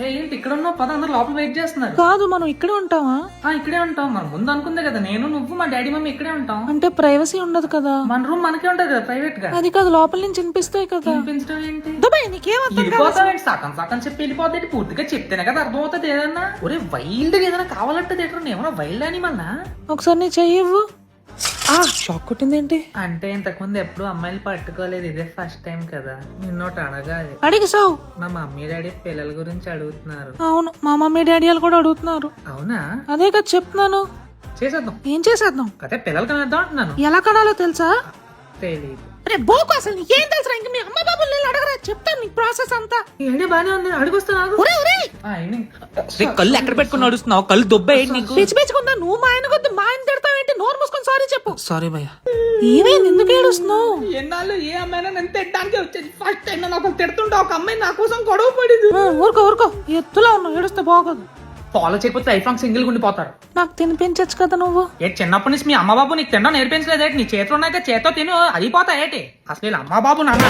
ఏంటి ఇక్కడ ఉన్నావు? పద, అందరు లోపల వెయిట్ చేస్తున్నారు. కాదు, మనం ఇక్కడే ఉంటావా? ఇక్కడే ఉంటాం. మనం ముందు అనుకుందే కదా, నేను నువ్వు మా డాడీ మమ్మీ ఇక్కడే ఉంటాం. అంటే ప్రైవసీ ఉండదు కదా? మన రూమ్ మనకే ఉంటది కదా, ప్రైవేట్ గా. అది కాదు, లోపల నుంచి వినిపిస్తాయి కదా. వినిపించడం ఏంటి? దుబాయ్ నీకేమర్థం కాదు. వెళ్ళిపోతావేంటి? సగం సగం చెప్పి వెళ్ళిపోతే పూర్తిగా చెప్తేనే కదా అర్థం అవుతుంది. ఏదన్నా ఒరే వైల్డ్ ఏదైనా కావాలంటే దగ్గర ఏమన్నా వైల్డ్ అనిమల్ ఒకసారి నీ చెయ్యవు. షాక్ కొట్టిందేంటి? అంటే ఇంతకు ముందు ఎప్పుడు అమ్మాయిలు పట్టుకోలేదు, ఇదే ఫస్ట్ టైం కదా. నిన్నోటి అడగాలి. అడిగి సావు. మా మమ్మీ డాడీ పిల్లల గురించి అడుగుతున్నారు. అవును, మా మమ్మీ డాడీ వాళ్ళు కూడా అడుగుతున్నారు. అవునా? అదే కదా చెప్తున్నాను. చేసేద్దాం. ఏం చేసేద్దాం? అదే పిల్లలు కనేద్దాం అంటున్నాను. ఎలా కనాలో తెలుసా? తెలీదు. రే బోకు, అసలు నీకేం తెలుసా? ఇంక మీ అమ్మ బాబులు నేను అడగరా, చెప్తాను నీ ప్రాసెస్ అంతా. ఏంటి బానే ఉంది, అడుగుస్తున్నాను. కళ్ళు ఎక్కడ పెట్టుకుని నడుస్తున్నావు? కళ్ళు దొబ్బే నీకు. పిచ్చి పిచ్చుకుందా నువ్వు? మా ఆయన కొద్ది మా ఆయన తిడతావేంటి? నోరు మూసుకొని సారీ చెప్పు. సారీ భయ్యా. ఏమైంది? ఎందుకు ఏడుస్తున్నావు? ఎన్నాళ్ళు ఏ అమ్మాయినా నన్ను తిట్టడానికి వచ్చేది. ఫస్ట్ టైం నన్ను ఒకరు తిడుతుంటే ఒక అమ్మాయి నా కోసం గొడవ పడింది. ఊరుకో ఊరుకో, ఎత్తులో ఉన్నావు, ఏడుస్తే బాగోదు. ఫాలో చేయకపోతే లైఫ్ లాంగ్ సింగిల్ ఉండిపోతారు. నాకు తినిపించచ్చు కదా నువ్వు. చిన్నప్పటి నుంచి మీ అమ్మ బాబు నీకు తినడం నేర్పించలేదేటి? నీ చేతులు ఉన్నాక చేతో తిను, అది పోతా ఏటి? అసలు వీళ్ళ అమ్మ బాబు నాన్న